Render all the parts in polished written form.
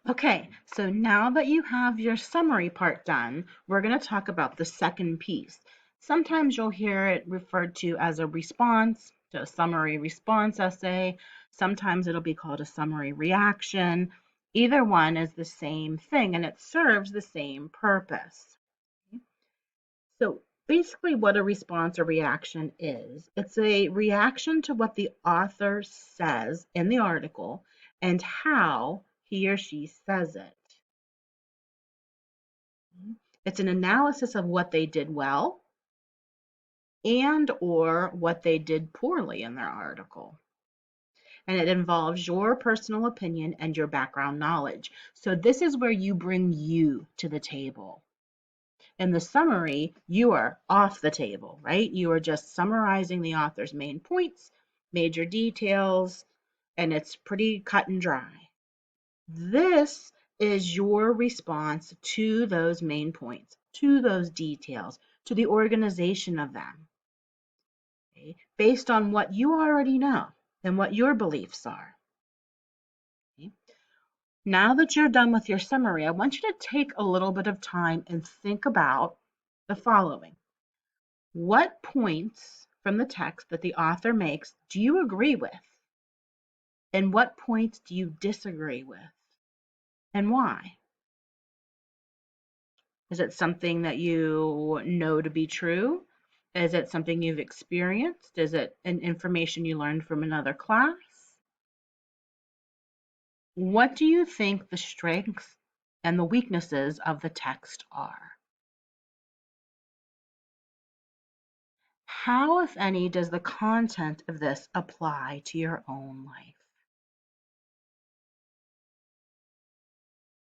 Okay, so now that you have your summary part done, we're going to talk about the second piece. Sometimes you'll hear it referred to as a response, to a summary response essay. Sometimes it'll be called a summary reaction. Either one is the same thing and it serves the same purpose. So basically what a response or reaction is, it's a reaction to what the author says in the article and how he or she says it. It's an analysis of what they did well and or what they did poorly in their article. And it involves your personal opinion and your background knowledge. So this is where you bring you to the table. In the summary, you are off the table, right? You are just summarizing the author's main points, major details, and it's pretty cut and dry. This is your response to those main points, to those details, to the organization of them, okay? Based on what you already know and what your beliefs are. Okay? Now that you're done with your summary, I want you to take a little bit of time and think about the following. What points from the text that the author makes do you agree with? And what points do you disagree with? And why? Is it something that you know to be true? Is it something you've experienced? Is it an information you learned from another class? What do you think the strengths and the weaknesses of the text are? How, if any, does the content of this apply to your own life?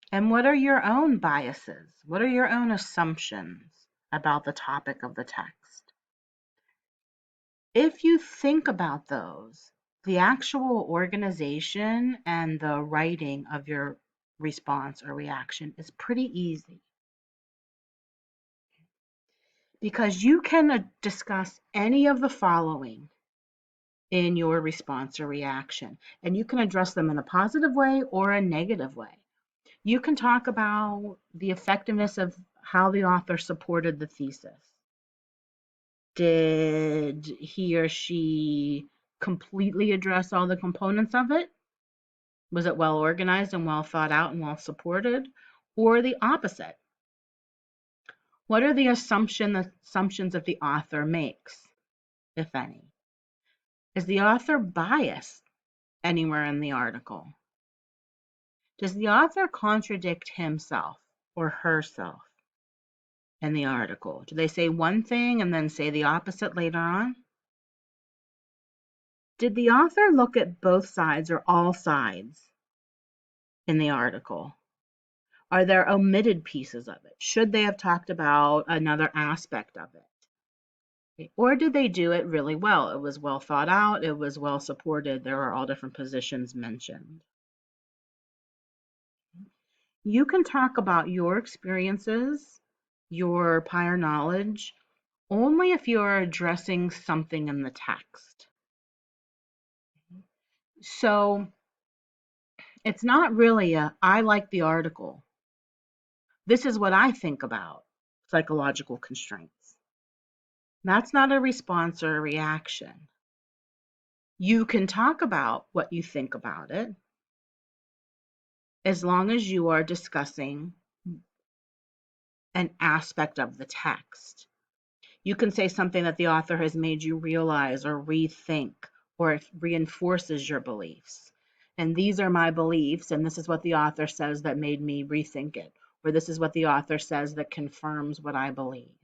And what are your own biases? What are your own assumptions about the topic of the text? If you think about those, the actual organization and the writing of your response or reaction is pretty easy because you can discuss any of the following in your response or reaction, and you can address them in a positive way or a negative way. You can talk about the effectiveness of how the author supported the thesis. Did he or she completely address all the components of it? Was it well organized and well thought out and well supported? Or the opposite? What are the assumptions that the author makes, if any? Is the author biased anywhere in the article? Does the author contradict himself or herself in the article? Do they say one thing and then say the opposite later on? Did the author look at both sides or all sides in the article? Are there omitted pieces of it? Should they have talked about another aspect of it? Okay. Or did they do it really well? It was well thought out, it was well supported, there are all different positions mentioned. You can talk about your experiences, your prior knowledge, only if you are addressing something in the text. So it's not really I like the article. This is what I think about psychological constraints. That's not a response or a reaction. You can talk about what you think about it as long as you are discussing an aspect of the text. You can say something that the author has made you realize or rethink, or it reinforces your beliefs. And these are my beliefs, and this is what the author says that made me rethink it, or this is what the author says that confirms what I believe.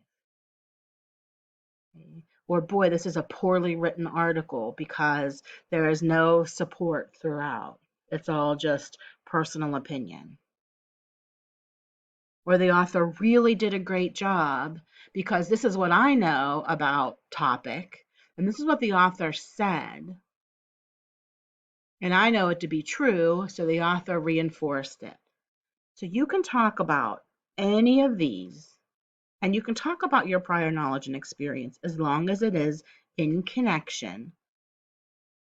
Okay. Or, boy, this is a poorly written article because there is no support throughout. It's all just personal opinion. Or the author really did a great job because this is what I know about topic, and this is what the author said, and I know it to be true, so the author reinforced it. So you can talk about any of these, and you can talk about your prior knowledge and experience as long as it is in connection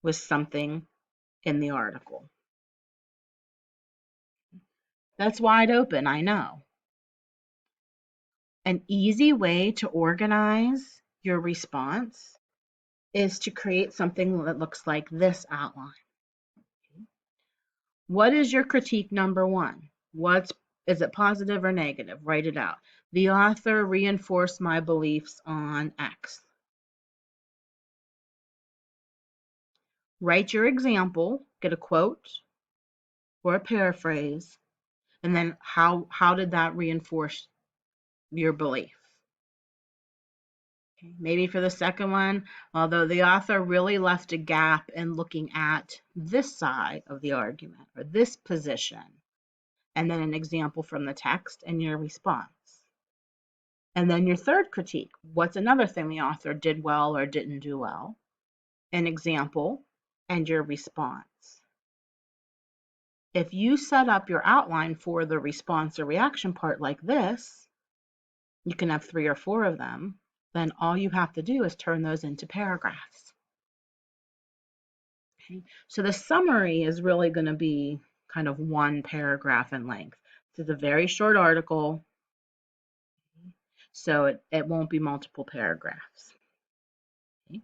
with something in the article. That's wide open, I know. An easy way to organize your response is to create something that looks like this outline. What is your critique number one? Is it positive or negative? Write it out. The author reinforced my beliefs on X. Write your example, get a quote or a paraphrase, and then how did that reinforce your belief? Okay. Maybe for the second one, although the author really left a gap in looking at this side of the argument or this position, and then an example from the text and your response. And then your third critique, what's another thing the author did well or didn't do well? An example and your response. If you set up your outline for the response or reaction part like this, you can have 3 or 4 of them, then all you have to do is turn those into paragraphs. Okay? So the summary is really going to be kind of 1 paragraph in length. This is a very short article, so it won't be multiple paragraphs. Okay?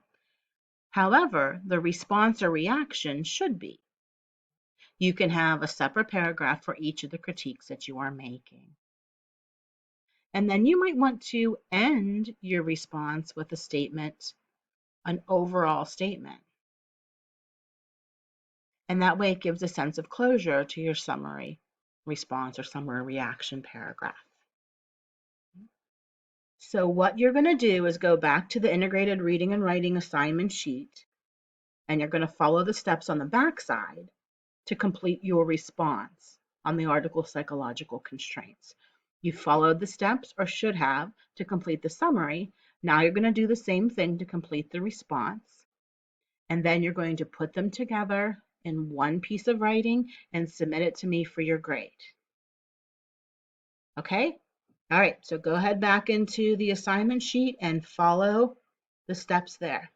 However, the response or reaction should be. You can have a separate paragraph for each of the critiques that you are making. And then you might want to end your response with a statement, an overall statement. And that way it gives a sense of closure to your summary response or summary reaction paragraph. So what you're going to do is go back to the integrated reading and writing assignment sheet, and you're going to follow the steps on the back side to complete your response on the article Psychological Constraints. You followed the steps, or should have, to complete the summary. Now you're going to do the same thing to complete the response. And then you're going to put them together in one piece of writing and submit it to me for your grade. Okay? All right, so go ahead back into the assignment sheet and follow the steps there.